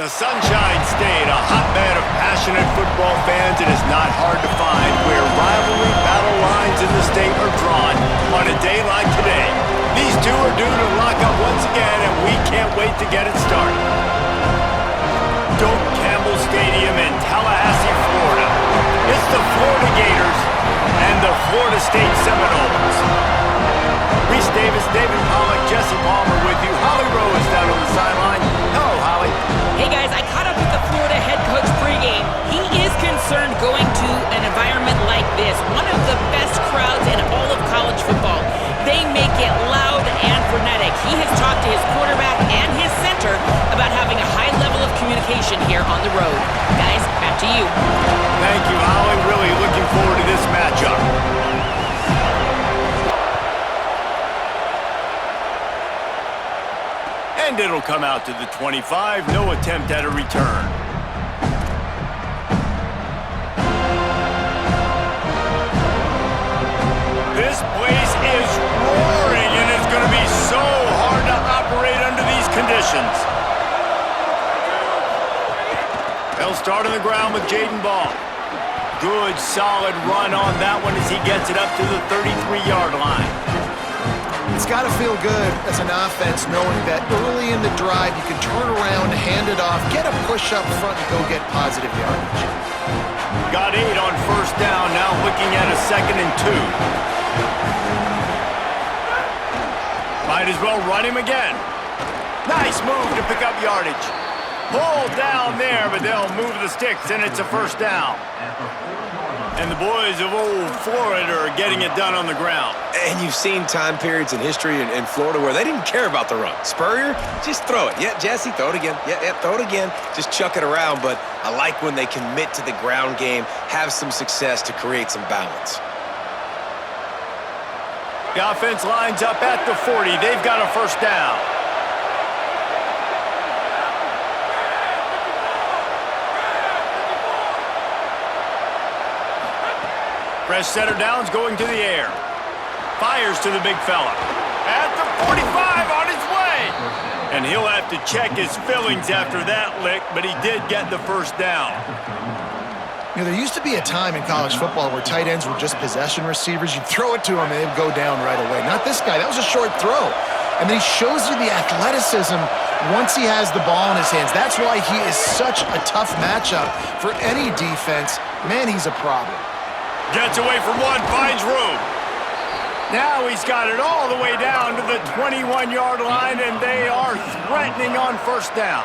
The Sunshine State, a hotbed of passionate football fans, it is not hard to find where rivalry battle lines in the state are drawn on a day like today. These two are due to lock up once again, and we can't wait to get it started. Doak Campbell Stadium in Tallahassee, Florida. It's the Florida Gators and the Florida State Seminoles. Reese Davis, David Pollock, Jesse Palmer with you. Holly Rowe is down on the sideline. Hello, Holly. Hey guys, I caught up with the Florida head coach pregame. He is concerned going to an environment like this, one of the best crowds in all of college football. They make it loud and frenetic. He has talked to his quarterback and his center about having a high level of communication here on the road. Guys, back to you. Thank you, Holly. Really looking forward to this matchup. And it'll come out to the 25. No attempt at a return. This place is roaring, and it's going to be so hard to operate under these conditions. They'll start on the ground with Jaden Ball. Good, solid run on that one as he gets it up to the 33-yard line. It's got to feel good as an offense knowing that early in the drive you can turn around, hand it off, get a push up front, and go get positive yardage. Got 8 on first down, now looking at a 2nd and 2. Might as well run him again. Nice move to pick up yardage. Pull down there, but they'll move the sticks, and it's a first down. And the boys of old Florida are getting it done on the ground. And you've seen time periods in history in Florida where they didn't care about the run. Spurrier, just throw it. Yeah, Jesse, throw it again. Yeah, throw it again. Just chuck it around. But I like when they commit to the ground game, have some success to create some balance. The offense lines up at the 40. They've got a first down. Fresh setter down's going to the air. Fires to the big fella. At the 45 on his way. And he'll have to check his fillings after that lick, but he did get the first down. You know, there used to be a time in college football where tight ends were just possession receivers. You'd throw it to him and they'd go down right away. Not this guy. That was a short throw. And then he shows you the athleticism once he has the ball in his hands. That's why he is such a tough matchup for any defense. Man, he's a problem. Gets away from one, finds room. Now he's got it all the way down to the 21-yard line, and they are threatening on first down.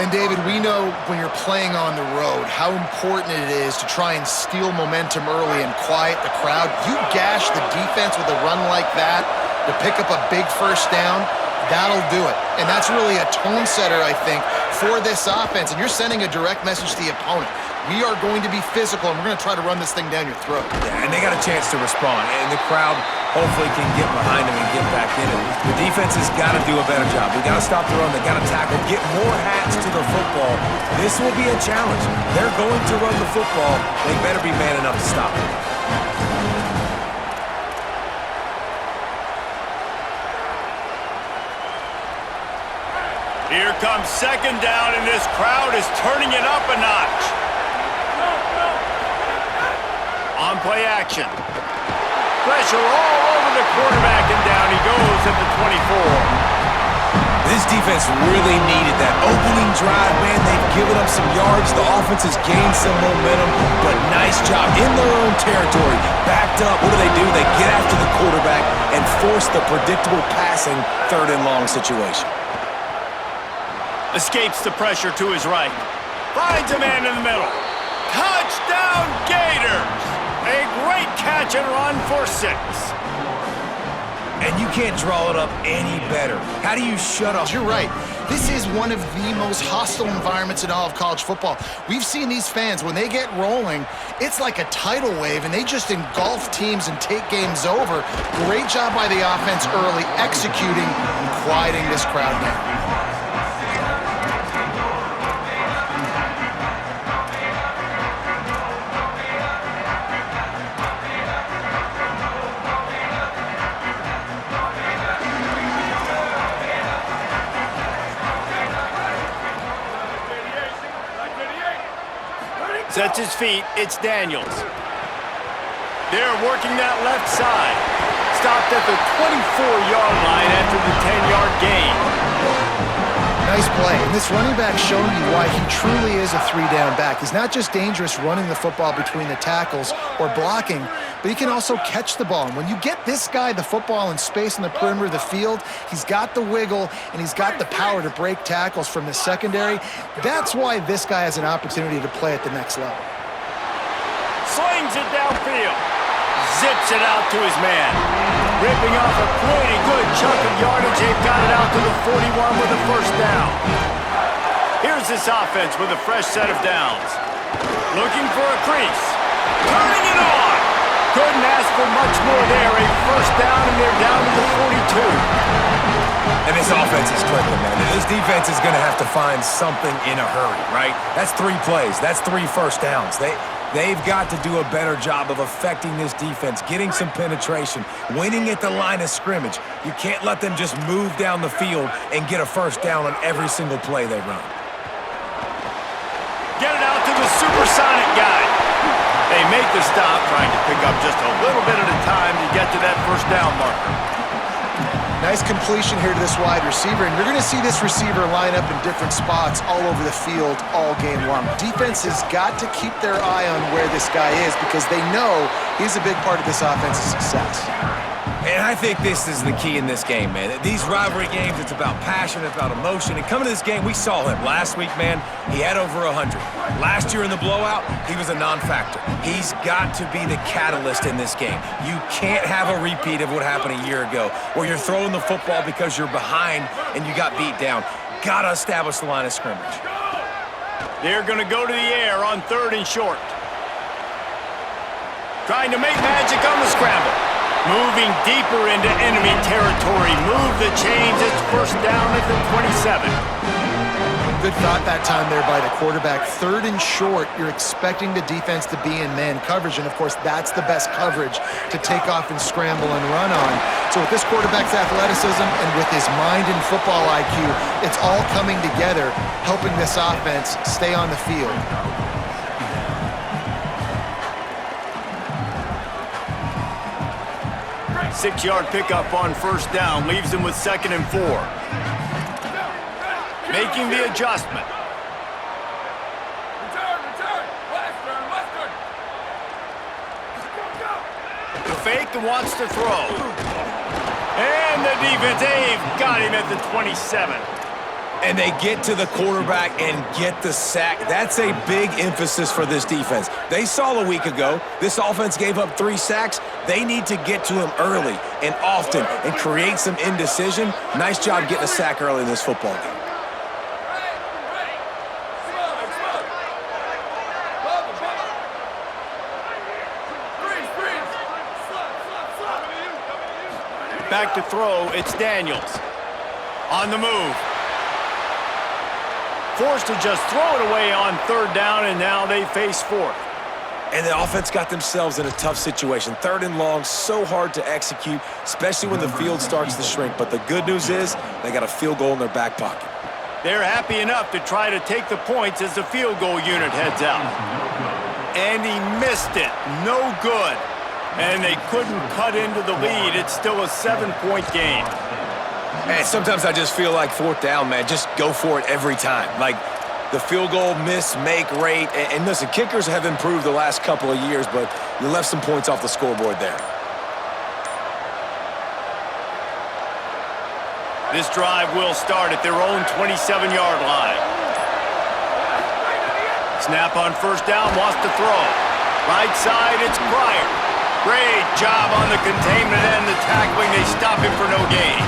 And, David, we know when you're playing on the road how important it is to try and steal momentum early and quiet the crowd. You gash the defense with a run like that to pick up a big first down, that'll do it. And that's really a tone setter, I think, for this offense. And you're sending a direct message to the opponent. We are going to be physical, and we're going to try to run this thing down your throat. Yeah, and they got a chance to respond, and the crowd hopefully can get behind them and get back in it. The defense has got to do a better job. We got to stop the run. They got to tackle, get more hats to the football. This will be a challenge. They're going to run the football. They better be man enough to stop it. Here comes second down, and this crowd is turning it up a notch. On play action. Pressure all over the quarterback, and down he goes at the 24. This defense really needed that opening drive, man. They've given up some yards. The offense has gained some momentum, but nice job in their own territory. Backed up. What do? They get after the quarterback and force the predictable passing 3rd and long situation. Escapes the pressure to his right. Finds a man in the middle. Touchdown, Gators! A great catch and run for 6. And you can't draw it up any better. How do you shut up? You're right. This is one of the most hostile environments in all of college football. We've seen these fans, when they get rolling, it's like a tidal wave, and they just engulf teams and take games over. Great job by the offense early, executing and quieting this crowd down. Sets his feet, it's Daniels. They're working that left side. Stopped at the 24-yard line after the 10-yard gain. Nice play. And this running back showing you why he truly is a three-down back. He's not just dangerous running the football between the tackles or blocking, but he can also catch the ball. And when you get this guy the football in space on the perimeter of the field, he's got the wiggle and he's got the power to break tackles from the secondary. That's why this guy has an opportunity to play at the next level. Slings it downfield. Zips it out to his man. Ripping off a pretty good chunk of yardage. They've got it out to the 41 with a first down. Here's this offense with a fresh set of downs. Looking for a crease. Turning it on. Couldn't ask for much more there. A first down, and they're down to the 42. And this offense is clicking, man. And this defense is going to have to find something in a hurry, right? That's 3 plays. That's 3 first downs. They've got to do a better job of affecting this defense, getting some penetration, winning at the line of scrimmage. You can't let them just move down the field and get a first down on every single play they run. Get it out to the supersonic guy. They make the stop, trying to pick up just a little bit at a time to get to that first down marker. Nice completion here to this wide receiver, and you're going to see this receiver line up in different spots all over the field all game long. Defense has got to keep their eye on where this guy is because they know he's a big part of this offense's success. And I think this is the key in this game, man. These rivalry games, it's about passion, it's about emotion. And coming to this game, we saw him last week, man. He had over 100. Last year in the blowout, he was a non-factor. He's got to be the catalyst in this game. You can't have a repeat of what happened a year ago where you're throwing the football because you're behind and you got beat down. Got to establish the line of scrimmage. They're going to go to the air on 3rd and short. Trying to make magic on the scramble. Moving deeper into enemy territory. Move the chains. It's first down at the 27. Good thought that time there by the quarterback. 3rd and short, you're expecting the defense to be in man coverage, and of course that's the best coverage to take off and scramble and run on. So with this quarterback's athleticism and with his mind and football IQ, it's all coming together, helping this offense stay on the field. Six-yard pickup on first down leaves them with 2nd and 4. Making the adjustment. The fake and wants to throw. And the defense, they've got him at the 27. And they get to the quarterback and get the sack. That's a big emphasis for this defense. They saw a week ago, this offense gave up 3 sacks. They need to get to him early and often and create some indecision. Nice job getting a sack early in this football game. Back to throw, it's Daniels. On the move. Forced to just throw it away on 3rd down, and now they face 4th. And the offense got themselves in a tough situation. 3rd and long, so hard to execute, especially when the field starts to shrink. But the good news is they got a field goal in their back pocket. They're happy enough to try to take the points as the field goal unit heads out. And he missed it. No good. And they couldn't cut into the lead. It's still a 7-point game. Man, sometimes I just feel like 4th down, man. Just go for it every time. Like the field goal miss-make rate. And listen, kickers have improved the last couple of years, but you left some points off the scoreboard there. This drive will start at their own 27-yard line. Snap on first down, wants to throw. Right side, it's Pryor. Great job on the containment and the tackling. They stop him for no gain.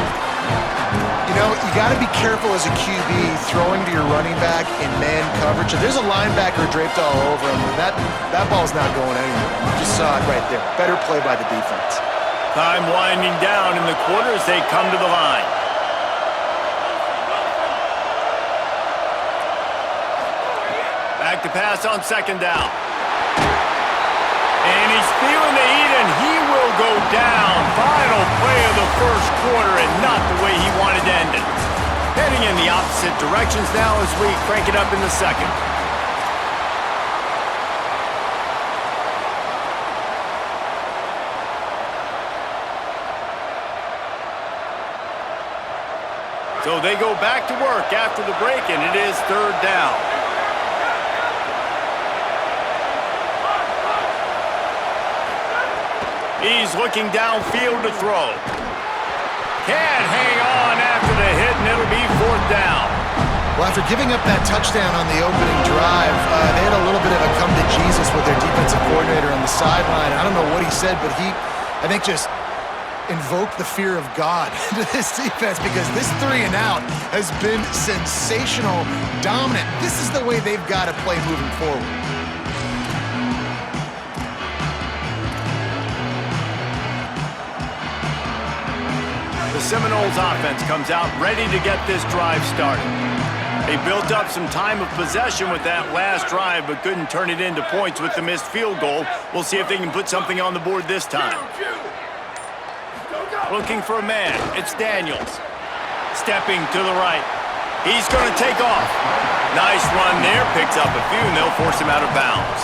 You know, you got to be careful as a QB throwing to your running back in man coverage. If there's a linebacker draped all over him, that ball's not going anywhere. You just saw it right there. Better play by the defense. Time winding down in the quarter as they come to the line. Back to pass on 2nd down. And he's feeling the heat, and he will go down. Final play of the first quarter, and not the way he wanted to end it. Heading in the opposite directions now as we crank it up in the second. So they go back to work after the break, and it is third down. He's looking downfield to throw. Can't hang on after the hit, and it'll be fourth down. Well, after giving up that touchdown on the opening drive, they had a little bit of a come to Jesus with their defensive coordinator on the sideline. I don't know what he said, but he, I think, just invoked the fear of God into this defense, because this 3 and out has been sensational, dominant. This is the way they've got to play moving forward. The Seminoles offense comes out ready to get this drive started. They built up some time of possession with that last drive, but couldn't turn it into points with the missed field goal. We'll see if they can put something on the board this time. Looking for a man. It's Daniels. Stepping to the right. He's going to take off. Nice run there. Picks up a few, and they'll force him out of bounds.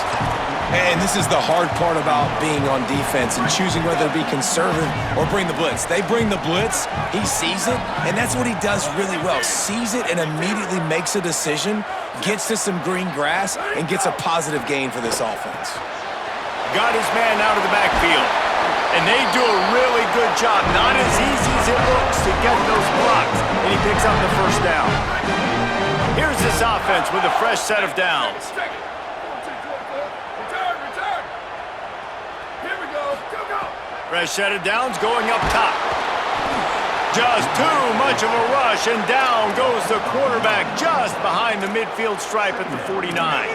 And this is the hard part about being on defense and choosing whether to be conservative or bring the blitz. They bring the blitz, he sees it, and that's what he does really well. Sees it and immediately makes a decision, gets to some green grass, and gets a positive gain for this offense. Got his man out of the backfield. And they do a really good job. Not as easy as it looks to get those blocks. And he picks up the first down. Here's this offense with a fresh set of downs. Fresh set of downs going up top. Just too much of a rush, and down goes the quarterback just behind the midfield stripe at the 49.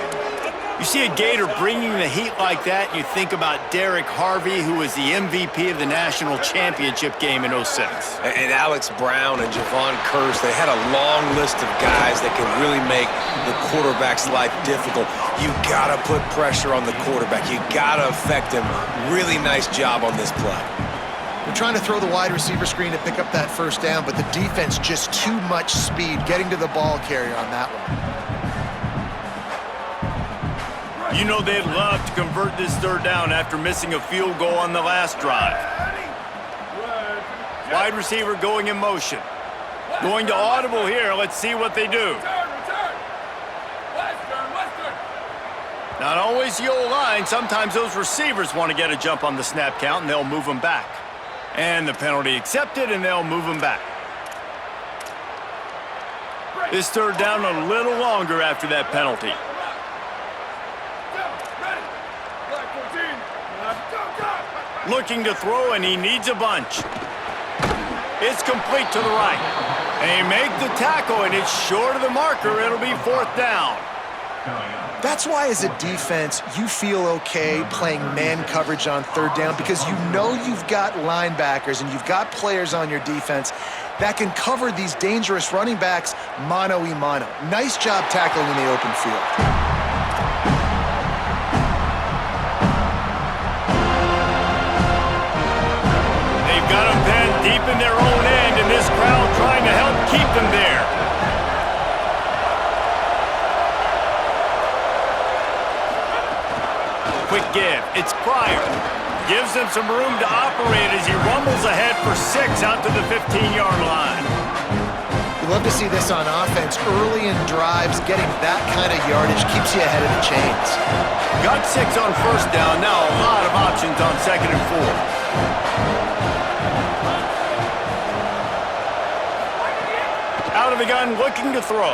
You see a Gator bringing the heat like that, and you think about Derek Harvey, who was the MVP of the national championship game in '06. And Alex Brown and Javon Curse, they had a long list of guys that can really make the quarterback's life difficult. You gotta put pressure on the quarterback. You gotta affect him. Really nice job on this play. They're trying to throw the wide receiver screen to pick up that first down, but the defense just too much speed getting to the ball carrier on that one. You know they'd love to convert this third down after missing a field goal on the last drive. Wide receiver going in motion. Going to audible here. Let's see what they do. Not always the O-line. Sometimes those receivers want to get a jump on the snap count, and they'll move them back. And the penalty accepted, and they'll move them back. This third down a little longer after that penalty. Looking to throw, and he needs a bunch. It's complete to the right. They make the tackle, and it's short of the marker. It'll be fourth down. That's why, as a defense, you feel okay playing man coverage on third down, because you know you've got linebackers and you've got players on your defense that can cover these dangerous running backs mano-a-mano. Nice job tackling in the open field. Got them pinned deep in their own end, and this crowd trying to help keep them there. Quick give. It's Pryor. Gives them some room to operate as he rumbles ahead for 6 out to the 15-yard line. You love to see this on offense. Early in drives, getting that kind of yardage keeps you ahead of the chains. Got 6 on first down. Now a lot of options on 2nd and 4. Out of the gun, looking to throw.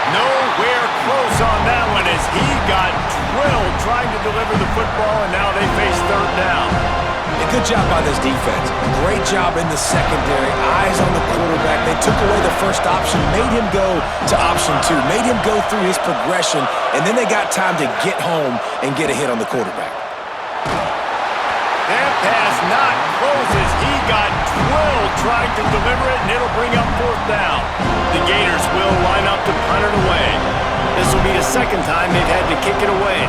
Nowhere close on that one as he got drilled trying to deliver the football, and now they face third down. A good job by this defense. Great job in the secondary. Eyes on the quarterback. They took away the first option, made him go to option 2, made him go through his progression, and then they got time to get home and get a hit on the quarterback. That pass not closes. He got drilled trying to deliver it, and it'll bring up fourth down. The Gators will line up to punt it away. This will be the second time they've had to kick it away.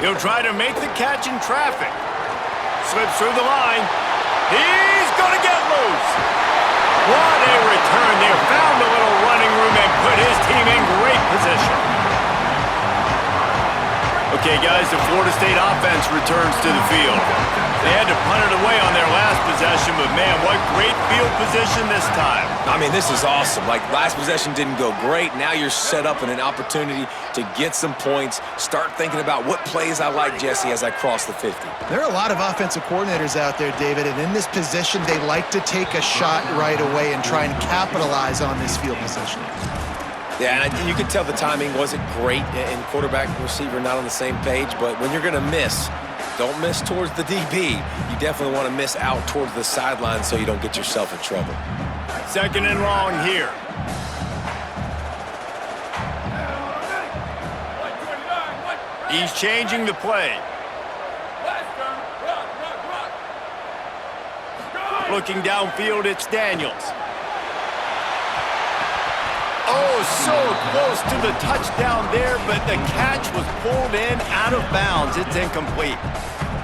He'll try to make the catch in traffic. Slips through the line. He's going to get loose. What a return there. Found a little running room and put his team in great position. A Okay, guys, the Florida State offense returns to the field. They had to punt it away on their last possession, but man, what great field position this time. I mean, this is awesome. Like, last possession didn't go great. Now you're set up in an opportunity to get some points. Start thinking about what plays I like, Jesse, as I cross the 50. There are a lot of offensive coordinators out there, David, and in this position, they like to take a shot right away and try and capitalize on this field position. Yeah, and you could tell the timing wasn't great, and quarterback and receiver not on the same page, but when you're going to miss, don't miss towards the DB. You definitely want to miss out towards the sideline so you don't get yourself in trouble. 2nd and long here. He's changing the play. Looking downfield, it's Daniels. Oh, so close to the touchdown there, but the catch was pulled in out of bounds. It's incomplete.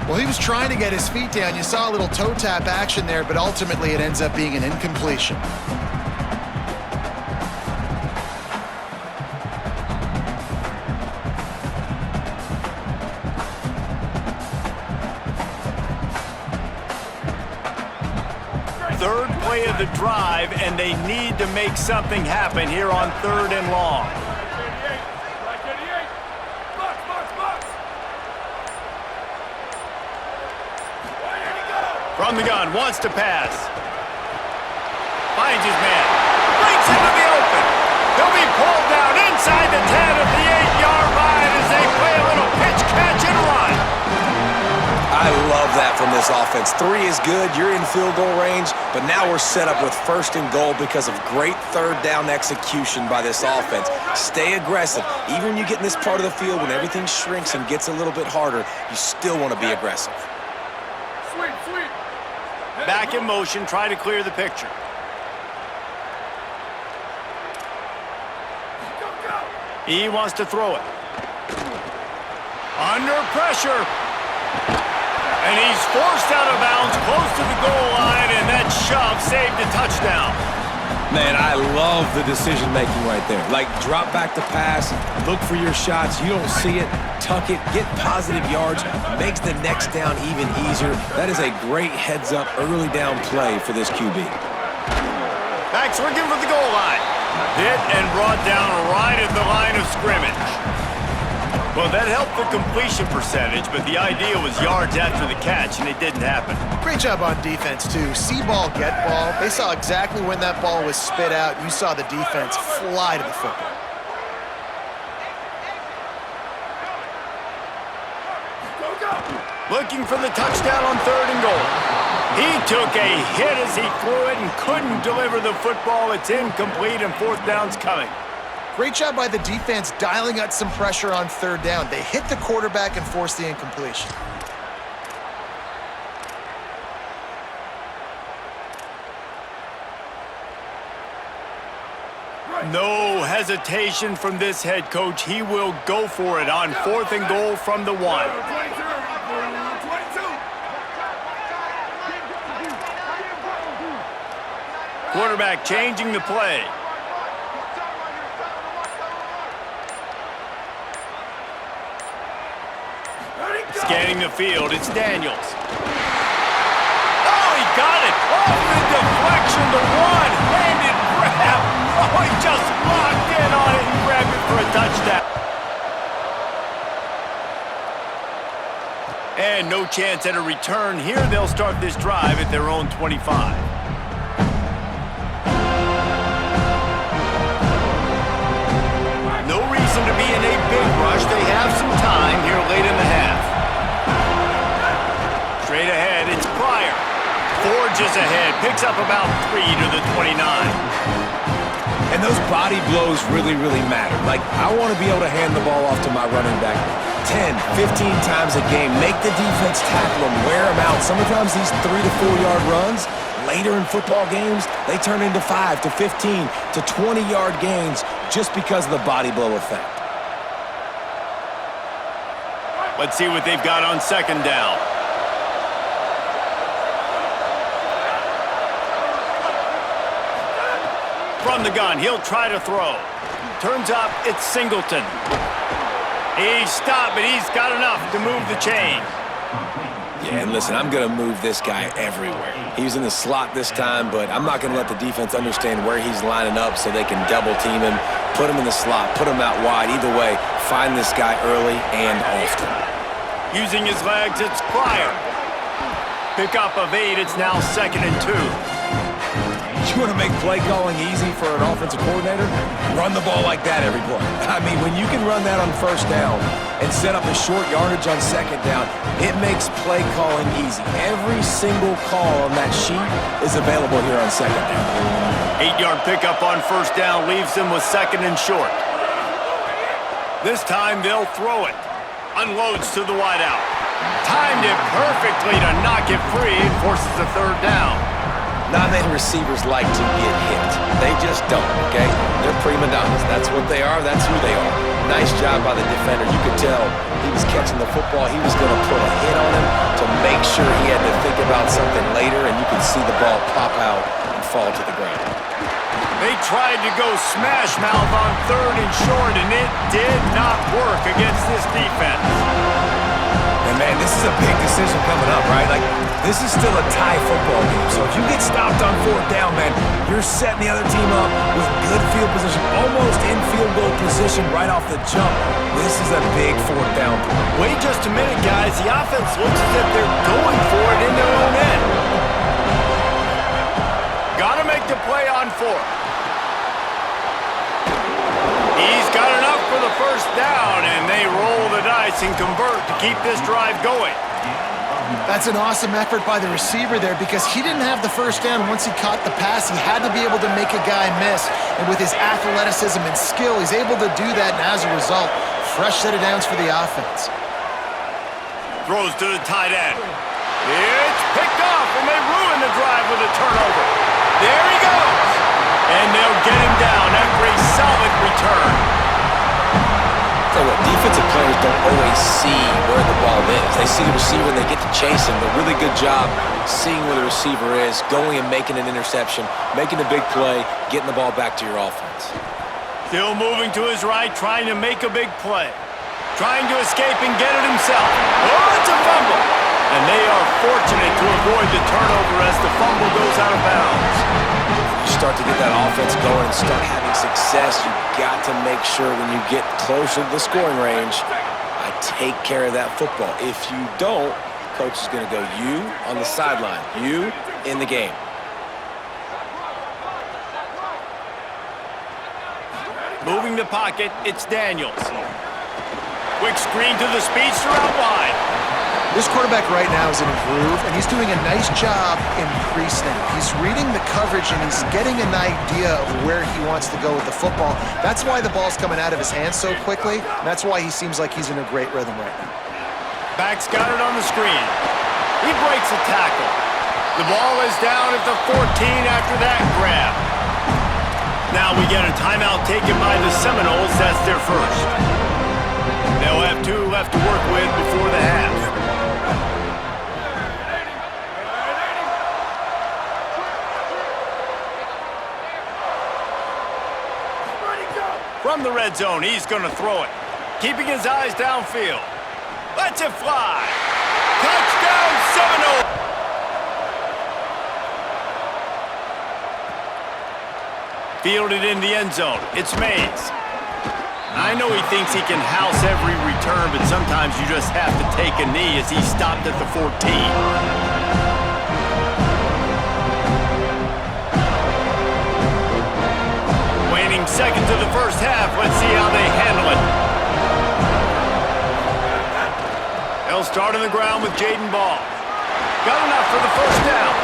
Well, he was trying to get his feet down. You saw a little toe tap action there, but ultimately it ends up being an incompletion. Third play of the drive, and they need to make something happen here on 3rd and long. From the gun, wants to pass. Finds his man. Breaks into the open. He'll be pulled down inside the 10 of the 8-yard line as they play a little pitch, catch, and run. I love that from this offense. 3 is good. You're in field goal range, but now we're set up with 1st and goal because of great 3rd down execution by this offense. Stay aggressive. Even when you get in this part of the field, when everything shrinks and gets a little bit harder, you still want to be aggressive. Back in motion, try to clear the picture. He wants to throw it. Under pressure. And he's forced out of bounds close to the goal line, and that shove saved a touchdown. Man, I love the decision-making right there. Like, drop back the pass, look for your shots. You don't see it, tuck it, get positive yards, makes the next down even easier. That is a great heads-up early down play for this QB. Back's looking for the goal line. Hit and brought down right at the line of scrimmage. Well, that helped the completion percentage, but the idea was yards after the catch, and it didn't happen. Great job on defense, too. See ball, get ball. They saw exactly when that ball was spit out. You saw the defense fly to the football. Looking for the touchdown on 3rd and goal. He took a hit as he threw it and couldn't deliver the football. It's incomplete, and 4th down's coming. Great job by the defense dialing out some pressure on 3rd down. They hit the quarterback and forced the incompletion. No hesitation from this head coach. He will go for it on 4th and goal from the 1. Quarterback changing the play. Scanning the field, it's Daniels. Oh, he got it! Off the deflection, the one-handed grab. Oh, he just locked in on it and grabbed it for a touchdown. And no chance at a return here. They'll start this drive at their own 25. No reason to be in a big rush. They have some time here late in the half. Straight ahead, it's Pryor. Forges ahead, picks up about 3 to the 29. And those body blows really, really matter. Like, I want to be able to hand the ball off to my running back 10, 15 times a game. Make the defense tackle them, wear them out. Sometimes these 3 to 4 yard runs, later in football games, they turn into 5 to 15 to 20 yard gains just because of the body blow effect. Let's see what they've got on 2nd down. From the gun, he'll try to throw. Turns up, it's Singleton. He's stopped, but he's got enough to move the chain. Yeah, and listen, I'm going to move this guy everywhere. He's in the slot this time, but I'm not going to let the defense understand where he's lining up so they can double team him, put him in the slot, put him out wide. Either way, find this guy early and often. Using his legs, it's Pryor. Pick up of 8, it's now 2nd and 2. You want to make play calling easy for an offensive coordinator? Run the ball like that every play. I mean, when you can run that on 1st down and set up a short yardage on 2nd down, it makes play calling easy. Every single call on that sheet is available here on 2nd down. 8-yard pickup on 1st down leaves them with 2nd and short. This time they'll throw it. Unloads to the wideout. Timed it perfectly to knock it free and forces a 3rd down. Not many receivers like to get hit. They just don't, okay? They're prima donnas. That's what they are. That's who they are. Nice job by the defender. You could tell he was catching the football. He was going to put a hit on him to make sure he had to think about something later, and you could see the ball pop out and fall to the ground. They tried to go smash mouth on 3rd and short, and it did not work against this defense. And, man, this is a big decision coming up, right? Like, this is still a tie football game. So if you get stopped on 4th down, man, you're setting the other team up with good field position, almost in field goal position right off the jump. This is a big 4th down. Wait just a minute, guys. The offense looks as if they're going for it in their own end. Gotta make the play on 4th. He's got enough for the 1st down, and they roll the dice and convert to keep this drive going. That's an awesome effort by the receiver there because he didn't have the 1st down once he caught the pass. He had to be able to make a guy miss. And with his athleticism and skill, he's able to do that, and as a result, fresh set of downs for the offense. Throws to the tight end. It's picked off, and they ruin the drive with a turnover. There he goes. And they'll get him down after a solid return. Tell you what, defensive players don't always see where the ball is. They see the receiver and they get to chase him. But really good job seeing where the receiver is, going and making an interception, making a big play, getting the ball back to your offense. Still moving to his right, trying to make a big play. Trying to escape and get it himself. Oh, it's a fumble. And they are fortunate to avoid the turnover as the fumble goes out of bounds. Start to get that offense going and start having success, you got to make sure when you get closer to the scoring range, I take care of that football. If you don't, coach is going to go you on the sideline, you in the game. Moving the pocket, it's Daniels. Quick screen to the speedster out wide. This quarterback right now is in a groove, and he's doing a nice job in pre-snap. He's reading the coverage, and he's getting an idea of where he wants to go with the football. That's why the ball's coming out of his hands so quickly, and that's why he seems like he's in a great rhythm right now. Back's got it on the screen. He breaks a tackle. The ball is down at the 14 after that grab. Now we get a timeout taken by the Seminoles. That's their first. They'll have 2 left to work with before the half. From the red zone, he's going to throw it. Keeping his eyes downfield. Lets it fly. Touchdown, Seminoles! Fielded in the end zone. It's Mays. I know he thinks he can house every return, but sometimes you just have to take a knee as he stopped at the 14. Waning seconds of the first half. Let's see how they handle it. They'll start on the ground with Jaden Ball. Got enough for the 1st down.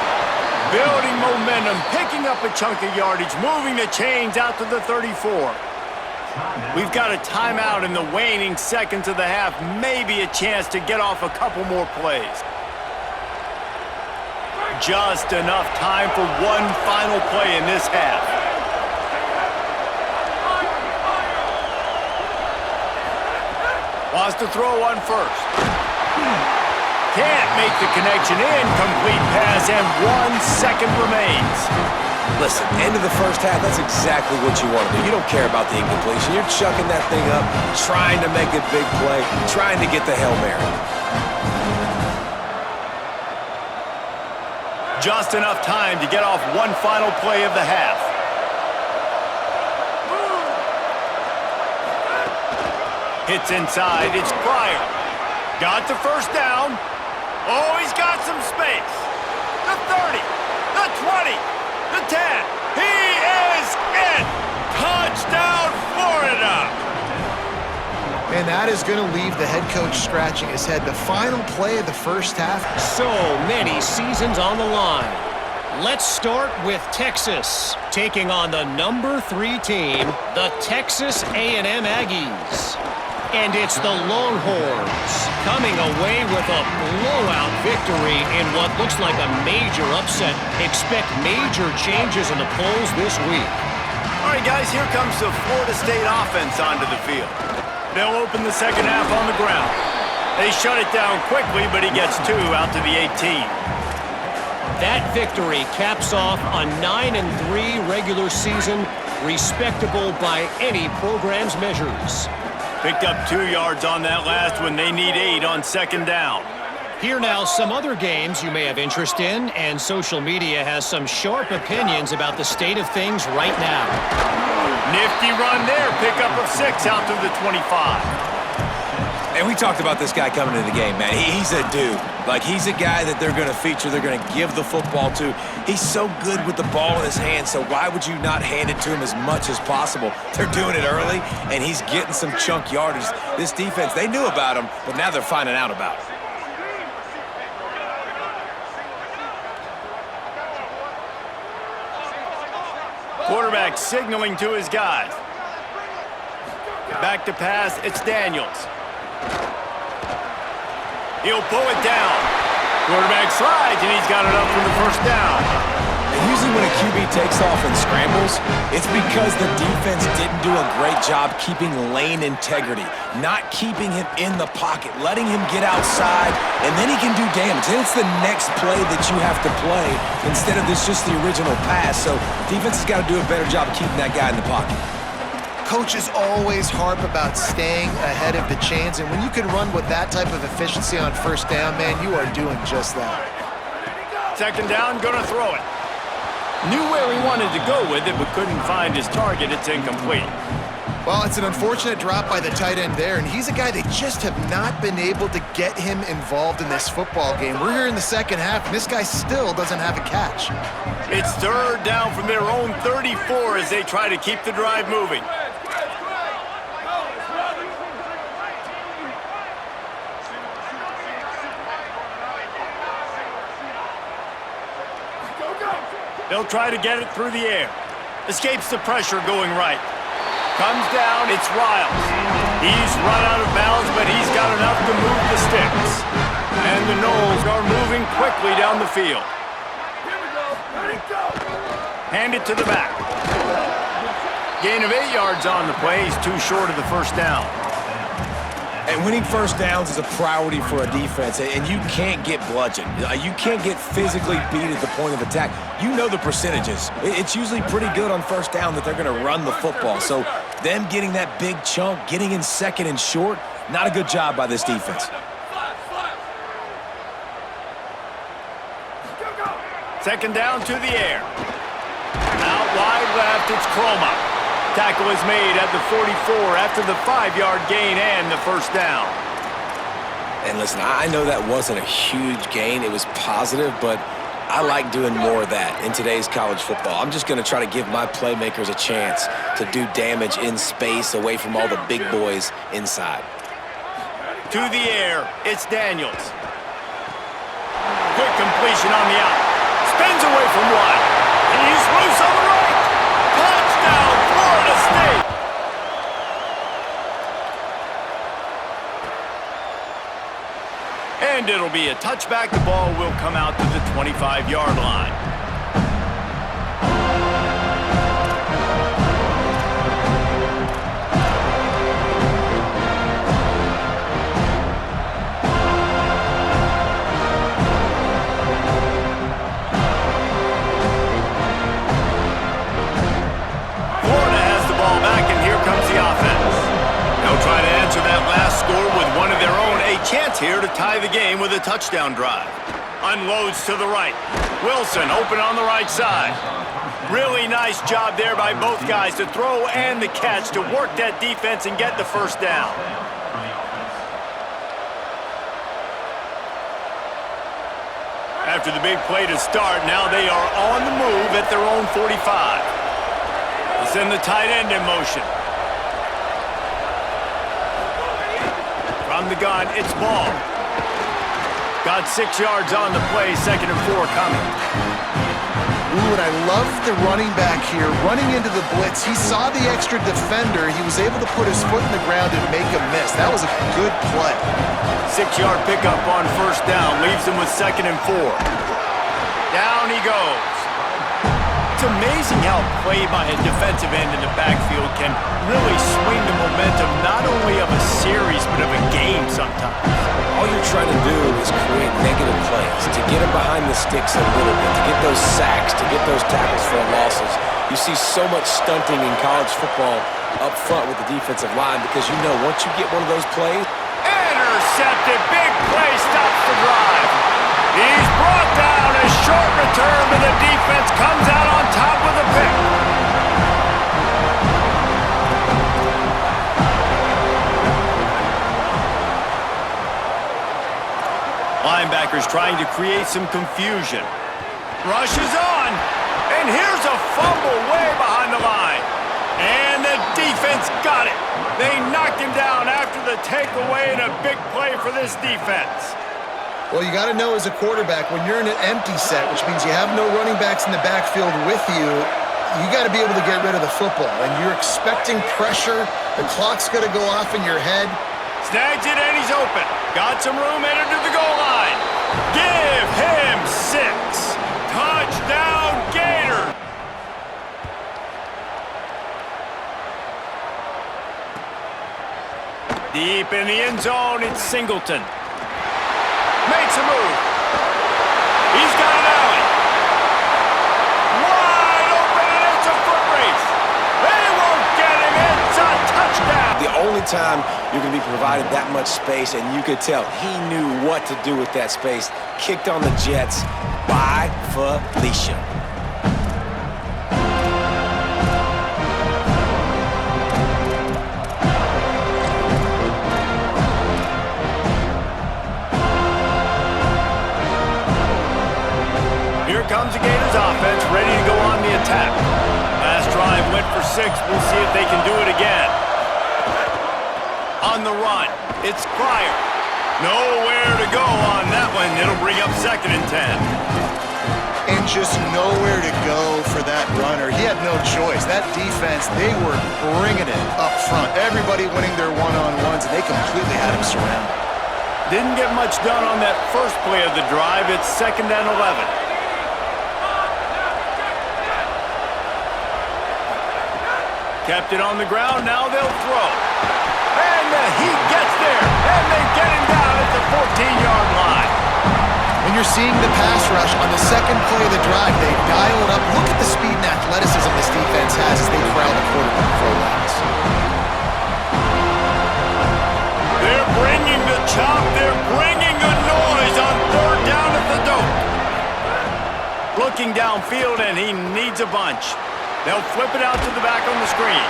Building momentum, picking up a chunk of yardage, moving the chains out to the 34. We've got a timeout in the waning seconds of the half. Maybe a chance to get off a couple more plays. Just enough time for one final play in this half. Wants to throw one first. Can't make the connection. Incomplete pass, and 1 second remains. Listen, end of the first half, that's exactly what you want to do. You don't care about the incompletion. You're chucking that thing up, trying to make a big play, trying to get the Hail Mary. Just enough time to get off one final play of the half. Hits inside, it's Pryor. Got the first down. Oh, he's got some space. The 30, the 20, the 10. He is in! Touchdown, Florida! And that is going to leave the head coach scratching his head. The final play of the first half. So many seasons on the line. Let's start with Texas, taking on the number 3 team, the Texas A&M Aggies. And it's the Longhorns coming away with a blowout victory in what looks like a major upset. Expect major changes in the polls this week. All right, guys, here comes the Florida State offense onto the field. They'll open the second half on the ground. They shut it down quickly, but he gets 2 out to the 18. That victory caps off a 9-3 regular season, respectable by any program's measures. Picked up 2 yards on that last one. They need 8 on second down. Here now, some other games you may have interest in, and social media has some sharp opinions about the state of things right now. Nifty run there. Pickup of 6 out to the 25. And we talked about this guy coming into the game, man. He's a dude. Like, he's a guy that they're going to feature, they're going to give the football to. He's so good with the ball in his hand, so why would you not hand it to him as much as possible? They're doing it early, and he's getting some chunk yardage. This defense, they knew about him, but now they're finding out about him. Quarterback signaling to his guys. Back to pass, it's Daniels. He'll pull it down. Quarterback slides, and he's got it up for the first down. And usually when a QB takes off and scrambles, it's because the defense didn't do a great job keeping lane integrity, not keeping him in the pocket, letting him get outside, and then he can do damage. Then it's the next play that you have to play instead of this just the original pass. So defense has got to do a better job of keeping that guy in the pocket. Coaches always harp about staying ahead of the chains, and when you can run with that type of efficiency on first down, man, you are doing just that. Second down, gonna throw it. Knew where he wanted to go with it, but couldn't find his target. It's incomplete. Well, it's an unfortunate drop by the tight end there, and he's a guy they just have not been able to get him involved in this football game. We're here in the second half, and this guy still doesn't have a catch. It's third down from their own 34 as they try to keep the drive moving. They'll try to get it through the air. Escapes the pressure going right. Comes down, it's Riles. He's run out of bounds, but he's got enough to move the sticks. And the Noles are moving quickly down the field. Hand it to the back. Gain of 8 yards on the play. He's too short of the first down. And winning first downs is a priority for a defense, and you can't get bludgeoned. You can't get physically beat at the point of attack. You know the percentages. It's usually pretty good on first down that they're going to run the football. So them getting that big chunk, getting in second and short, not a good job by this defense. Second down to the air. Out wide left, it's Croma. Tackle is made at the 44 after the 5-yard gain and the first down. And listen, I know that wasn't a huge gain. It was positive, but I like doing more of that in today's college football. I'm just going to try to give my playmakers a chance to do damage in space away from all the big boys inside. To the air, it's Daniels. Quick completion on the out. Spins away from one. And he's loose on the right. Touchdown, Florida State. And it'll be a touchback. The ball will come out to the 25-yard line. It's here to tie the game with a touchdown drive. Unloads to the right. Wilson open on the right side. Really nice job there by both guys to throw and the catch to work that defense and get the first down. After the big play to start, now they are on the move at their own 45. They send the tight end in motion. From the gun, it's Ball. Got 6 yards on the play, 2nd and 4 coming. Ooh, and I love the running back here. Running into the blitz, he saw the extra defender. He was able to put his foot in the ground and make a miss. That was a good play. 6-yard pickup on first down, leaves him with 2nd and 4. Down he goes. It's amazing how play by a defensive end in the backfield can really swing the momentum not only of a series but of a game sometimes. All you're trying to do is create negative plays, to get them behind the sticks a little bit, to get those sacks, to get those tackles for losses. You see so much stunting in college football up front with the defensive line because you know once you get one of those plays. Intercepted, big play, stops the drive. He's brought down, a short return, but the defense comes out on top with a pick. Linebackers trying to create some confusion. Rushes on, and here's a fumble way behind the line. And the defense got it. They knocked him down after the takeaway and a big play for this defense. Well, you got to know as a quarterback, when you're in an empty set, which means you have no running backs in the backfield with you, you got to be able to get rid of the football. And you're expecting pressure. The clock's going to go off in your head. Snags it and he's open. Got some room headed to the goal line. Give him 6. Touchdown, Gators. Deep in the end zone, it's Singleton. Makes a move. He's got an alley. Wide open, and it's a foot race. They won't get him. It's a touchdown. The only time you're going to be provided that much space, and you could tell he knew what to do with that space. Kicked on the Jets by Felicia. Comes the Gators offense, ready to go on the attack. Last drive went for 6. We'll see if they can do it again. On the run, it's Pryor. Nowhere to go on that one. It'll bring up 2nd and 10. And just nowhere to go for that runner. He had no choice. That defense, they were bringing it up front. Everybody winning their one-on-ones, and they completely had him surrounded. Didn't get much done on that first play of the drive. It's 2nd and 11. Kept it on the ground, now they'll throw. And he gets there, and they get him down at the 14-yard line. When you're seeing the pass rush on the second play of the drive, they dial it up. Look at the speed and athleticism this defense has as they corral the quarterback for a loss. They're bringing the chop, they're bringing the noise on 3rd down at the Doak. Looking downfield, and he needs a bunch. They'll flip it out to the back on the screen.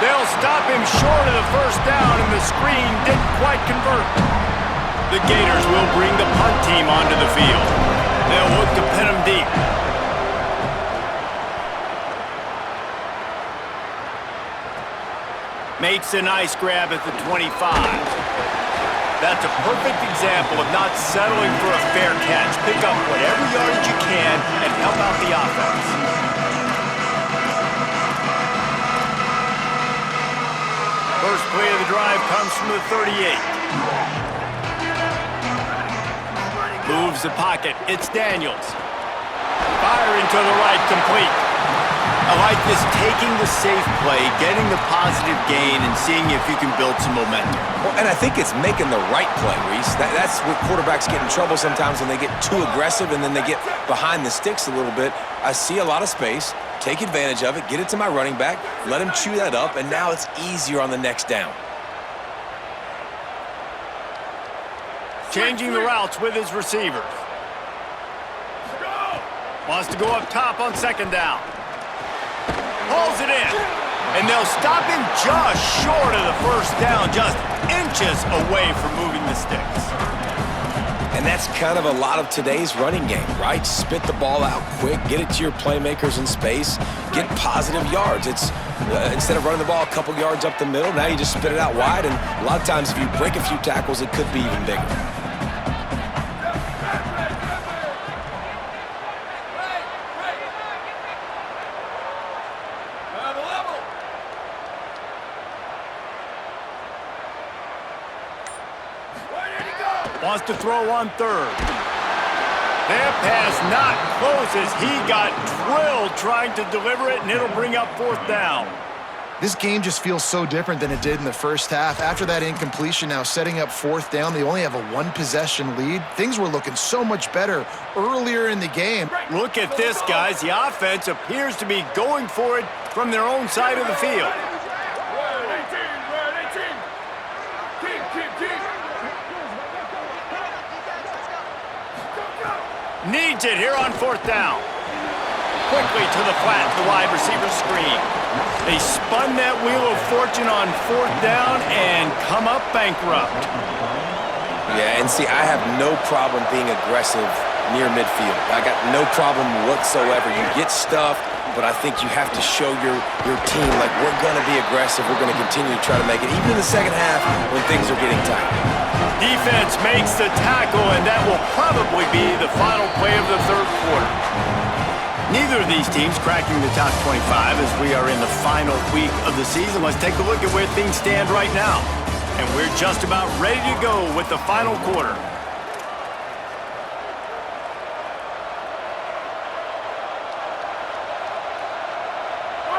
They'll stop him short of the first down, and the screen didn't quite convert. The Gators will bring the punt team onto the field. They'll look to pin him deep. Makes a nice grab at the 25. That's a perfect example of not settling for a fair catch. Pick up whatever yardage you can and help out the offense. First play of the drive comes from the 38. Moves the pocket. It's Daniels. Firing to the right, complete. I like this, taking the safe play, getting the positive gain, and seeing if you can build some momentum. Well, and I think it's making the right play, Reese. That's what quarterbacks get in trouble sometimes when they get too aggressive and then they get behind the sticks a little bit. I see a lot of space. Take advantage of it, get it to my running back, let him chew that up, and now it's easier on the next down. changing the routes with his receivers. Wants to go up top on second down. Pulls it in. And they'll stop him just short of the first down, just inches away from moving the sticks. And that's kind of a lot of today's running game, right? Spit the ball out quick, get it to your playmakers in space, get positive yards. It's instead of running the ball a couple yards up the middle, now you just spit it out wide, and a lot of times if you break a few tackles, it could be even bigger. Wants to throw on third. That pass not close as he got drilled trying to deliver it, and it'll bring up fourth down. This game just feels so different than it did in the first half. After that incompletion, now setting up fourth down, they only have a one-possession lead. Things were looking so much better earlier in the game. Look at this, guys. The offense appears to be going for it from their own side of the field. Needs it here on fourth down. Quickly to the flat, the wide receiver screen. They spun that wheel of fortune on fourth down and come up bankrupt. Yeah, and see, I have no problem being aggressive near midfield. I got no problem whatsoever. You get stuffed, but I think you have to show your team, like, we're going to be aggressive. We're going to continue to try to make it, even in the second half when things are getting tight. Defense makes the tackle, and that will probably be the final play of the third quarter. Neither of these teams cracking the top 25 as we are in the final week of the season. Let's take a look at where things stand right now. And we're just about ready to go with the final quarter.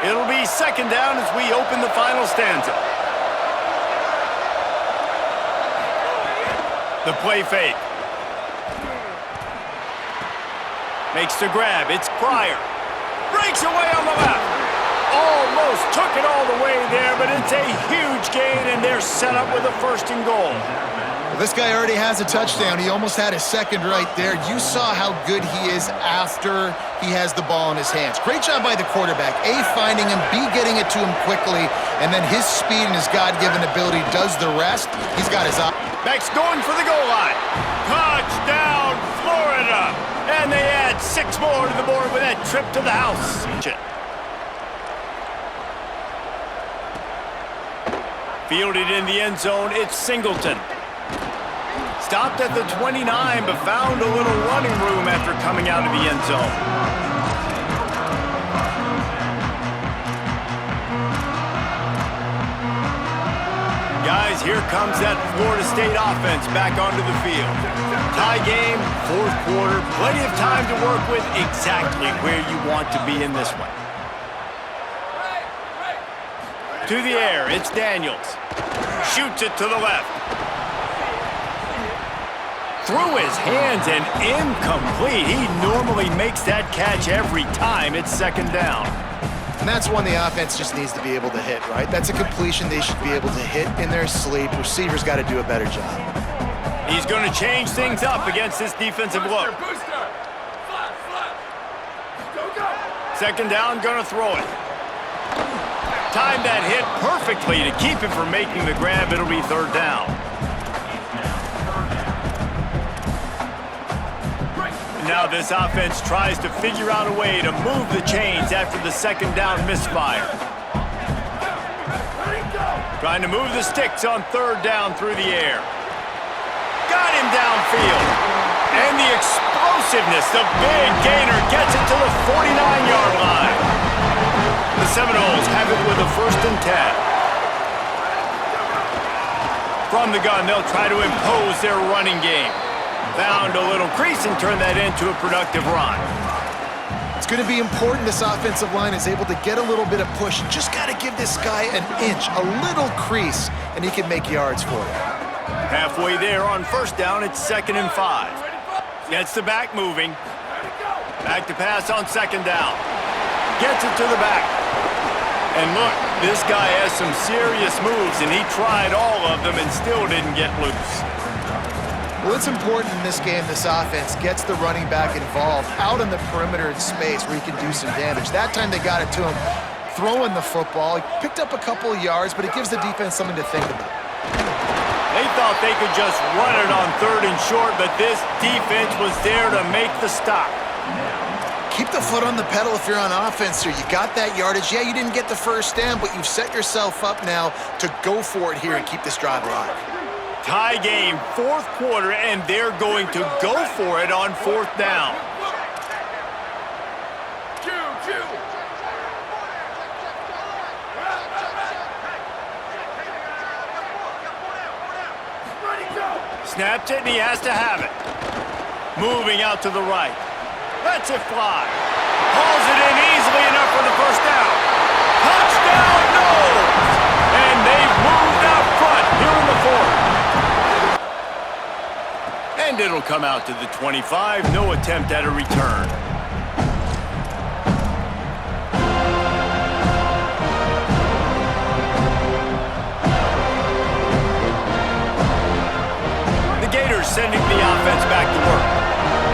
It'll be second down as we open the final stanza. The play fake. Makes the grab. It's Pryor. Breaks away on the left. Almost took it all the way there, but it's a huge gain, and they're set up with a first and goal. Well, this guy already has a touchdown. He almost had a second right there. You saw how good he is after he has the ball in his hands. Great job by the quarterback. A, finding him, B, getting it to him quickly, and then his speed and his God-given ability does the rest. He's got his eye. Beck's going for the goal line. Touchdown, Florida! And they add 6 more to the board with that trip to the house. Fielded in the end zone, it's Singleton. Stopped at the 29, but found a little running room after coming out of the end zone. Guys, here comes that Florida State offense back onto the field. Tie game, fourth quarter, plenty of time to work with, exactly where you want to be in this one. To the air, it's Daniels. Shoots it to the left. Through his hands and incomplete. He normally makes that catch every time. It's second down. And that's one the offense just needs to be able to hit, right? That's a completion they should be able to hit in their sleep. Receivers got to do a better job. He's going to change things up against this defensive look. Second down, going to throw it. Timed that hit perfectly to keep him from making the grab. It'll be third down. Now this offense tries to figure out a way to move the chains after the second down misfire. Trying to move the sticks on third down through the air. Got him downfield. And the explosiveness, the big gainer gets it to the 49-yard line. The Seminoles have it with a 1st and 10. From the gun, they'll try to impose their running game. Found a little crease and turned that into a productive run. It's going to be important this offensive line is able to get a little bit of push. Just got to give this guy an inch, a little crease, and he can make yards for you. Halfway there on first down, it's 2nd and 5. Gets the back moving. Back to pass on second down. Gets it to the back. And look, this guy has some serious moves, and he tried all of them and still didn't get loose. Well, it's important in this game, this offense gets the running back involved out on the perimeter in space where he can do some damage. That time they got it to him throwing the football. He picked up a couple of yards, but it gives the defense something to think about. They thought they could just run it on 3rd and short, but this defense was there to make the stop. Keep the foot on the pedal if you're on offense here. You got that yardage. Yeah, you didn't get the first down, but you've set yourself up now to go for it here and keep this drive alive. Tie game, 4th quarter, and they're going to go for it on 4th down. Snaps it, and he has to have it. Moving out to the right. Lets it fly. Hauls it in easily enough for the first down. Touchdown, Knowles! And they've moved out front here in the 4th. And it'll come out to the 25. No attempt at a return. Sending the offense back to work.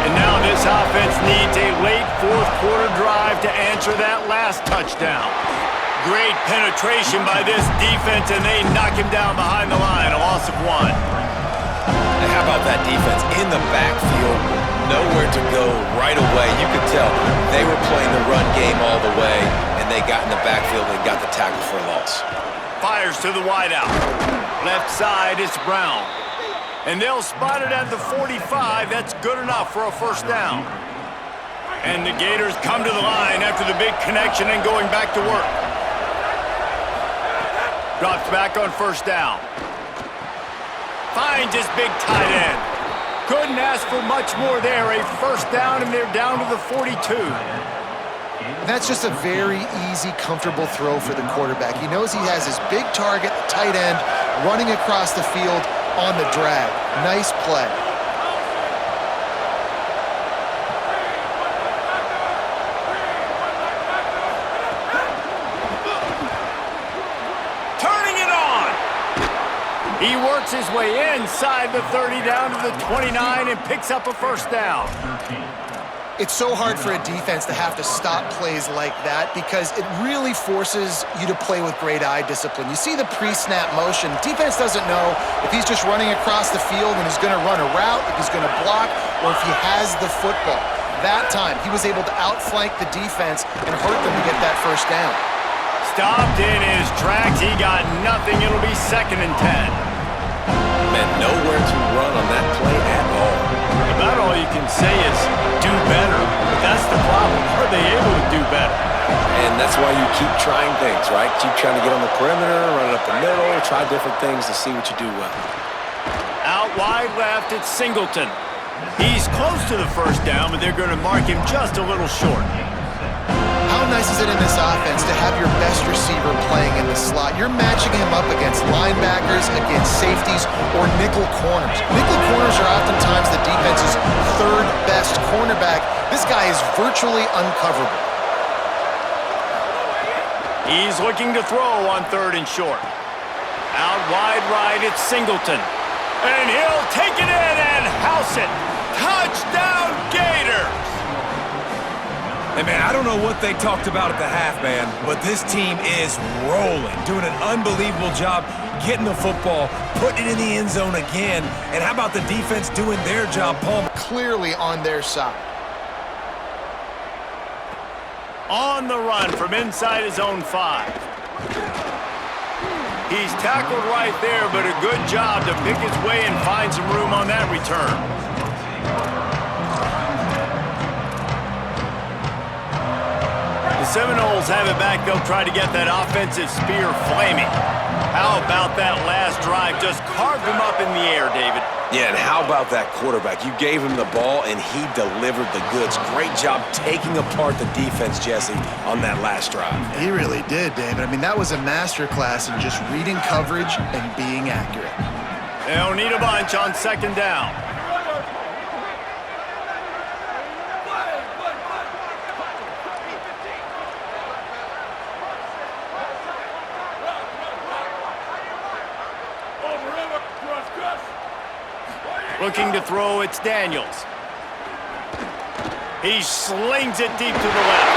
And now this offense needs a late 4th quarter drive to answer that last touchdown. Great penetration by this defense, and they knock him down behind the line, a loss of 1. And how about that defense in the backfield? Nowhere to go right away. You could tell they were playing the run game all the way, and they got in the backfield and got the tackle for a loss. Fires to the wideout. Left side, it's Brown. And they'll spot it at the 45. That's good enough for a first down. And the Gators come to the line after the big connection and going back to work. Drops back on first down. Finds his big tight end. Couldn't ask for much more there. A first down, and they're down to the 42. That's just a very easy, comfortable throw for the quarterback. He knows he has his big target, the tight end, running across the field on the drag. Nice play. Turning it on. He works his way inside the 30 down to the 29 and picks up a first down. It's so hard for a defense to have to stop plays like that because it really forces you to play with great eye discipline. You see the pre-snap motion. Defense doesn't know if he's just running across the field and he's going to run a route, if he's going to block, or if he has the football. That time, he was able to outflank the defense and hurt them to get that first down. Stopped in his tracks. He got nothing. It'll be 2nd and 10. Man, nowhere to run on that play at all. About all you can say is do better. But that's the problem. Are they able to do better? And that's why you keep trying things, right? Keep trying to get on the perimeter, run it up the middle, try different things to see what you do well. Out wide left, it's Singleton. He's close to the first down, but they're going to mark him just a little short. How nice is it in this offense to have your best receiver playing in the slot? You're matching him up against linebackers, against safeties, or nickel corners. Nickel corners are oftentimes the defense's 3rd best cornerback. This guy is virtually uncoverable. He's looking to throw on 3rd and short. Out wide right, it's Singleton. And he'll take it in and house it. Touchdown, Gators! Hey, man, I don't know what they talked about at the half, man, but this team is rolling, doing an unbelievable job getting the football, putting it in the end zone again. And how about the defense doing their job, Paul? Clearly on their side. On the run from inside his own 5. He's tackled right there, but a good job to pick his way and find some room on that return. The Seminoles have it back. They'll try to get that offensive spear flaming. How about that last drive? Just carved him up in the air, David. Yeah, and how about that quarterback? You gave him the ball, and he delivered the goods. Great job taking apart the defense, Jesse, on that last drive. He really did, David. I mean, that was a masterclass in just reading coverage and being accurate. They'll need a bunch on 2nd down. Looking to throw, it's Daniels. He slings it deep to the left.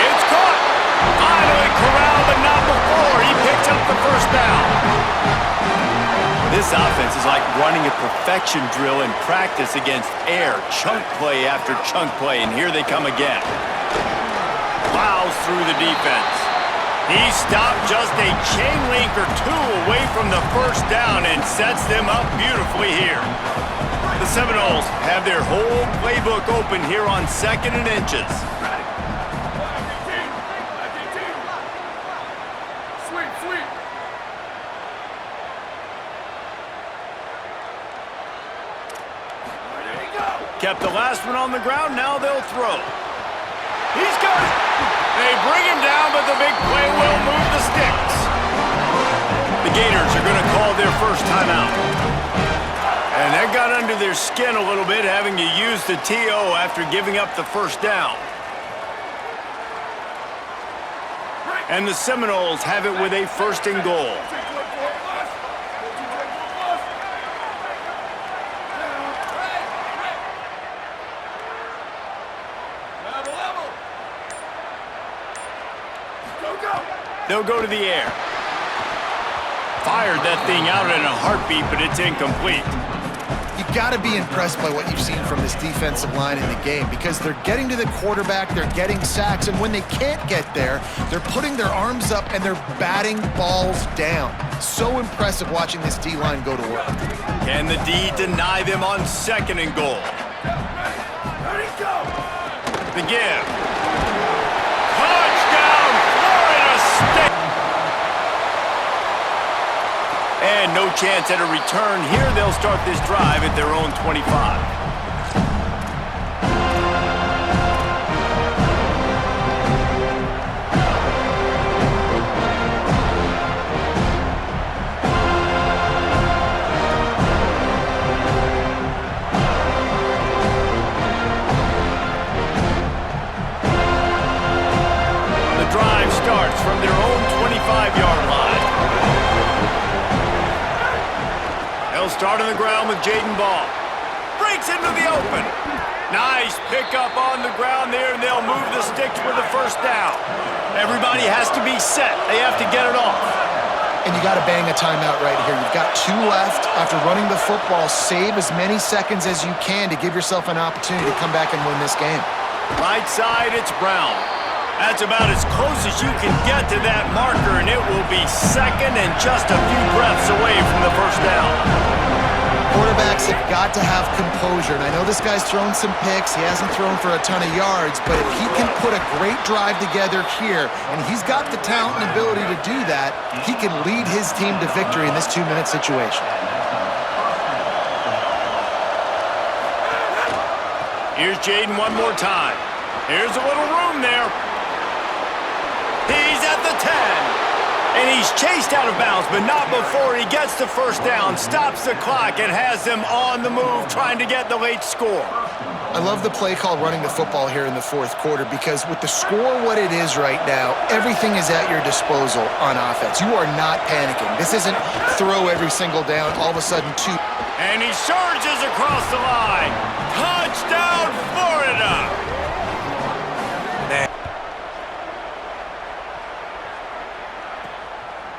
It's caught. Finally corralled, but not before. He picks up the first down. This offense is like running a perfection drill in practice against air. Chunk play after chunk play, and here they come again. Plows through the defense. He stopped just a chain link or two away from the first down and sets them up beautifully here. The Seminoles have their whole playbook open here on 2nd and inches. Kept the last one on the ground, now they'll throw. He's got it! They bring him down, but the big play will move the sticks. The Gators are going to call their first timeout. And that got under their skin a little bit, having to use the TO after giving up the first down. And the Seminoles have it with a 1st and goal. They'll go to the air. Fired that thing out in a heartbeat, but it's incomplete. You've got to be impressed by what you've seen from this defensive line in the game because they're getting to the quarterback, they're getting sacks, and when they can't get there, they're putting their arms up and they're batting balls down. So impressive watching this D-line go to work. Can the D deny them on 2nd and goal? The give. Touchdown, Florida State! And no chance at a return here. They'll start this drive at their own 25. The drive starts from their own 25-yard line. They'll start on the ground with Jaden Ball. Breaks into the open. Nice pickup on the ground there, and they'll move the sticks for the first down. Everybody has to be set. They have to get it off. And you got to bang a timeout right here. You've got 2 left. After running the football, save as many seconds as you can to give yourself an opportunity to come back and win this game. Right side, it's Brown. That's about as close as you can get to that marker, and it will be 2nd and just a few breaths away from the first down. Quarterbacks have got to have composure, and I know this guy's thrown some picks. He hasn't thrown for a ton of yards, but if he can put a great drive together here, and he's got the talent and ability to do that, he can lead his team to victory in this 2-minute situation. Here's Jaden one more time. Here's a little room there. He's at the 10. And he's chased out of bounds, but not before he gets the first down, stops the clock, and has them on the move trying to get the late score. I love the play call running the football here in the 4th quarter because with the score what it is right now, everything is at your disposal on offense. You are not panicking. This isn't throw every single down, all of a sudden 2. And he surges across the line. Touchdown, Florida!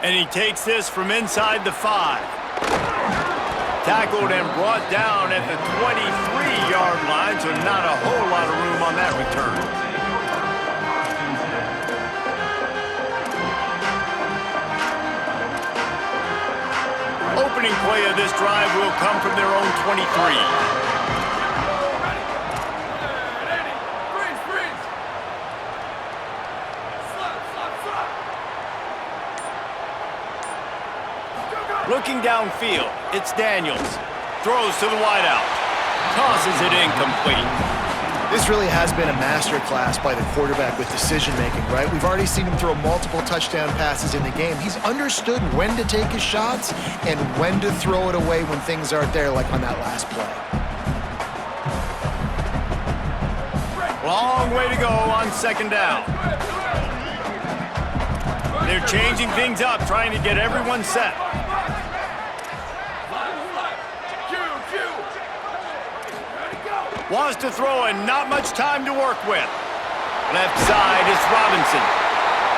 And he takes this from inside the 5. Tackled and brought down at the 23-yard line, so not a whole lot of room on that return. Opening play of this drive will come from their own 23. Looking downfield, it's Daniels. Throws to the wideout. Tosses it incomplete. This really has been a masterclass by the quarterback with decision-making, right? We've already seen him throw multiple touchdown passes in the game. He's understood when to take his shots and when to throw it away when things aren't there, like on that last play. Long way to go on 2nd down. They're changing things up, trying to get everyone set. Wants to throw and not much time to work with. Left side is Robinson.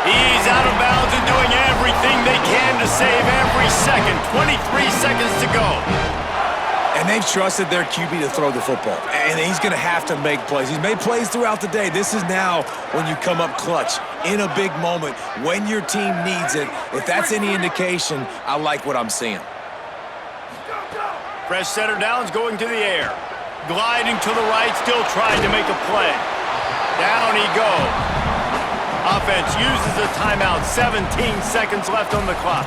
He's out of bounds and doing everything they can to save every second. 23 seconds to go. And they've trusted their QB to throw the football. And he's going to have to make plays. He's made plays throughout the day. This is now when you come up clutch in a big moment when your team needs it. If that's any indication, I like what I'm seeing. Fresh setter downs going to the air. Gliding to the right, still trying to make a play. Down he goes. Offense uses a timeout. 17 seconds left on the clock.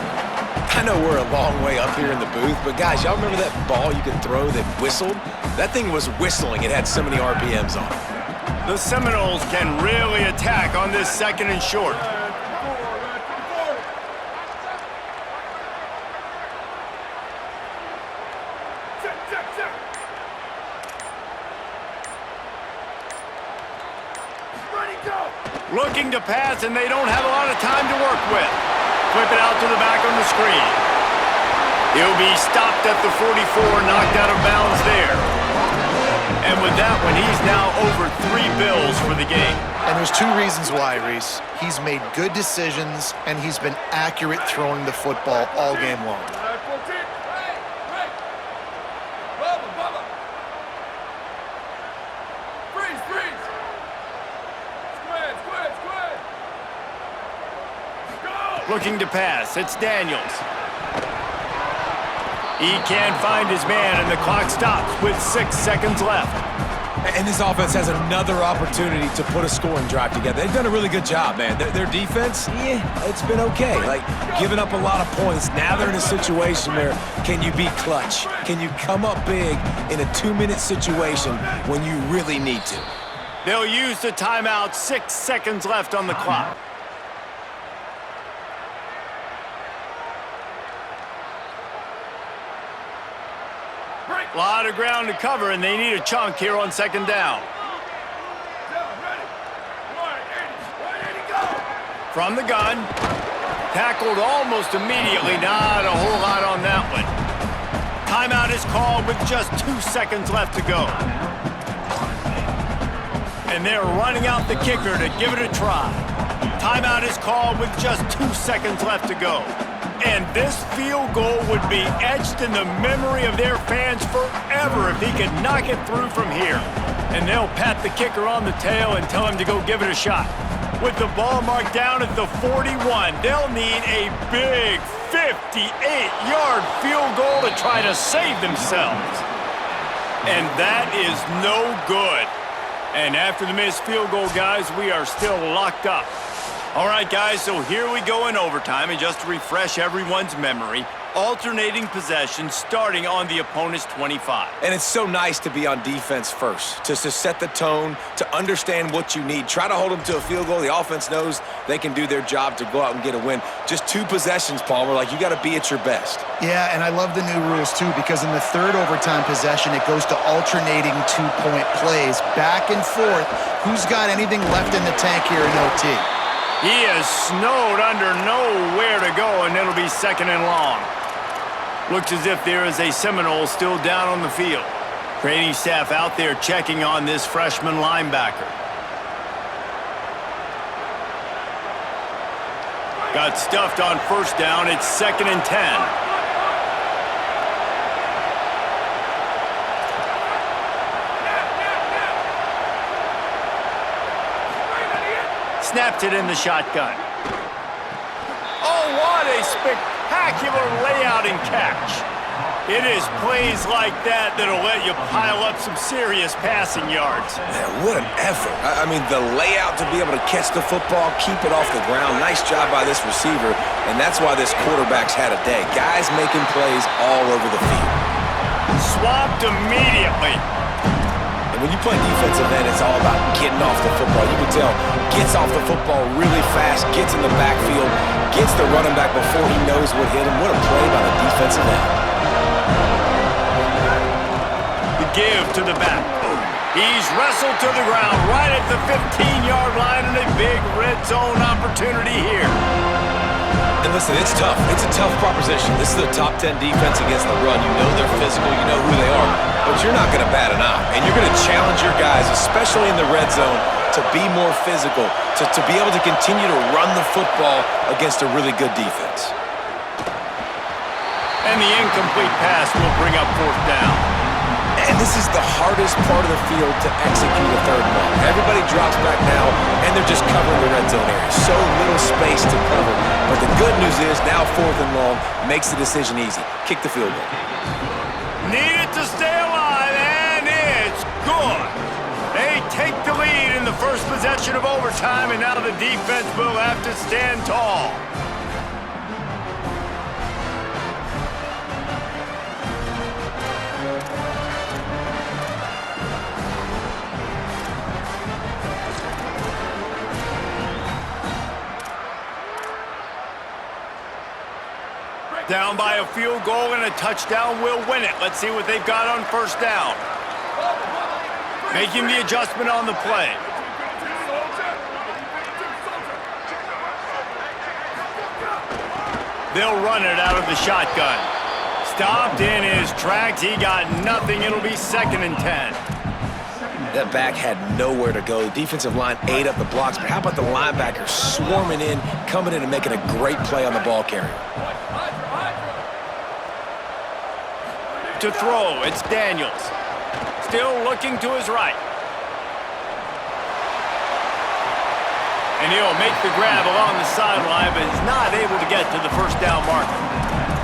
I know we're a long way up here in the booth, but guys, y'all remember that ball you could throw that whistled? That thing was whistling. It had so many RPMs on it. The Seminoles can really attack on this 2nd and short. Looking to pass, and they don't have a lot of time to work with. Flip it out to the back on the screen. He'll be stopped at the 44, knocked out of bounds there. And with that one, he's now over 3 bills for the game. And there's 2 reasons why, Reese. He's made good decisions, and he's been accurate throwing the football all game long. Looking to pass, it's Daniels. He can't find his man, and the clock stops with 6 seconds left. And this offense has another opportunity to put a scoring drive together. They've done a really good job, man. Their defense, it's been okay. Like, giving up a lot of points. Now they're in a situation where can you be clutch? Can you come up big in a 2-minute situation when you really need to? They'll use the timeout. 6 seconds left on the clock. A lot of ground to cover, and they need a chunk here on 2nd down. From the gun. Tackled almost immediately. Not a whole lot on that one. Timeout is called with just 2 seconds left to go. And they're running out the kicker to give it a try. Timeout is called with just 2 seconds left to go. And this field goal would be etched in the memory of their fans forever if he could knock it through from here. And they'll pat the kicker on the tail and tell him to go give it a shot. With the ball marked down at the 41, they'll need a big 58-yard field goal to try to save themselves. And that is no good. And after the missed field goal, guys, we are still locked up. All right, guys, so here we go in overtime, and just to refresh everyone's memory, alternating possession starting on the opponent's 25. And it's so nice to be on defense first, to set the tone, to understand what you need. Try to hold them to a field goal. The offense knows they can do their job to go out and get a win. Just 2 possessions, Palmer, like you got to be at your best. Yeah, and I love the new rules, too, because in the 3rd overtime possession, it goes to alternating 2-point plays, back and forth. Who's got anything left in the tank here in OT? He is snowed under nowhere to go, and it'll be 2nd and long. Looks as if there is a Seminole still down on the field. Training staff out there checking on this freshman linebacker. Got stuffed on 1st down. It's 2nd and 10. Snapped it in the shotgun. Oh, what a spectacular layout and catch. It is plays like that that'll let you pile up some serious passing yards. Man, what an effort. I mean, the layout to be able to catch the football, keep it off the ground. Nice job by this receiver, and that's why this quarterback's had a day. Guys making plays all over the field. Swapped immediately. And when you play defensive end, it's all about getting off the football. You can tell, gets off the football really fast, gets in the backfield, gets the running back before he knows what hit him. What a play by the defensive end. The give to the back. He's wrestled to the ground right at the 15-yard line, and a big red zone opportunity here. And listen, it's tough. It's a tough proposition. This is a top 10 defense against the run. You know they're physical. You know who they are. but you're not going to bat an eye. And you're going to challenge your guys, especially in the red zone, to be more physical, to be able to continue to run the football against a really good defense. And the incomplete pass will bring up 4th down. And this is the hardest part of the field to execute a 3rd and long. Everybody drops back now, and they're just covering the red zone area. So little space to cover. But the good news is now 4th and long makes the decision easy. Kick the field goal. Need it to stay alive, and it's good. They take the lead in the first possession of overtime, and now the defense will have to stand tall. Down by a field goal and a touchdown will win it. Let's see what they've got on 1st down. Making the adjustment on the play. They'll run it out of the shotgun. Stopped in his tracks. He got nothing. It'll be 2nd and 10. That back had nowhere to go. The defensive line ate up the blocks, but how about the linebackers swarming in, coming in and making a great play on the ball carrier? To throw, it's Daniels. Still looking to his right. And he'll make the grab along the sideline, but is not able to get to the 1st down marker.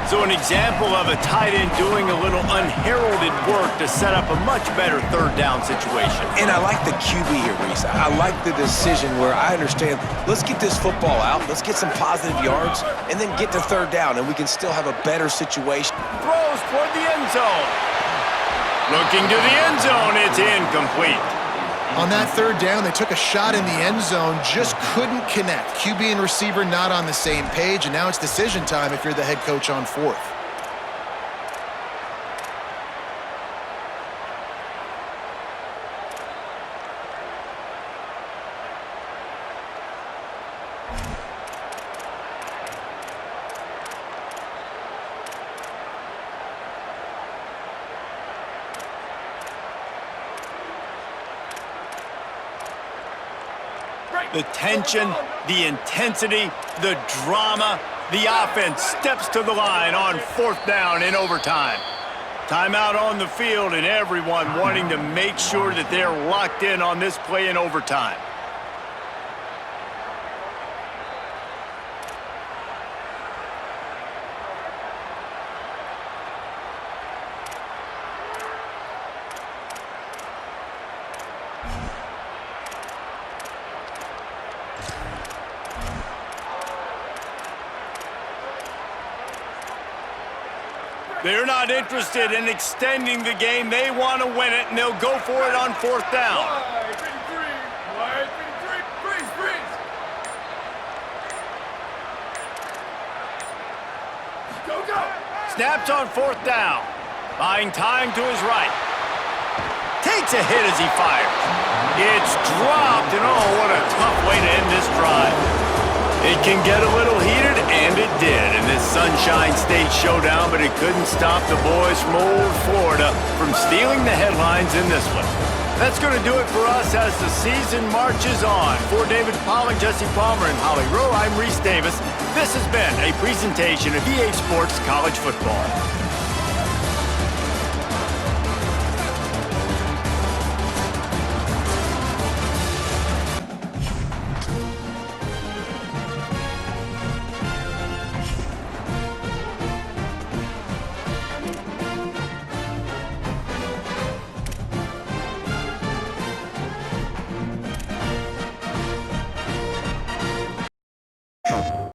So an example of a tight end doing a little unheralded work to set up a much better 3rd down situation. And I like the QB here, Reese. I like the decision where I understand, let's get this football out, let's get some positive yards, and then get to 3rd down, and we can still have a better situation. Throws toward the end zone. Looking to the end zone, it's incomplete. On that 3rd down, they took a shot in the end zone, just couldn't connect. QB and receiver not on the same page, and now it's decision time if you're the head coach on 4th. The tension, the intensity, the drama, the offense steps to the line on 4th down in overtime. Timeout on the field and everyone wanting to make sure that they're locked in on this play in overtime. They're not interested in extending the game. They want to win it, and they'll go for it on 4th down. Snaps on 4th down. Buying time to his right. Takes a hit as he fires. It's dropped, and oh, what a tough way to end this drive. It can get a little heated, and it did in this Sunshine State Showdown, but it couldn't stop the boys from old Florida from stealing the headlines in this one. That's going to do it for us as the season marches on. For David Pollock, Jesse Palmer, and Holly Rowe, I'm Reese Davis. This has been a presentation of EA Sports College Football.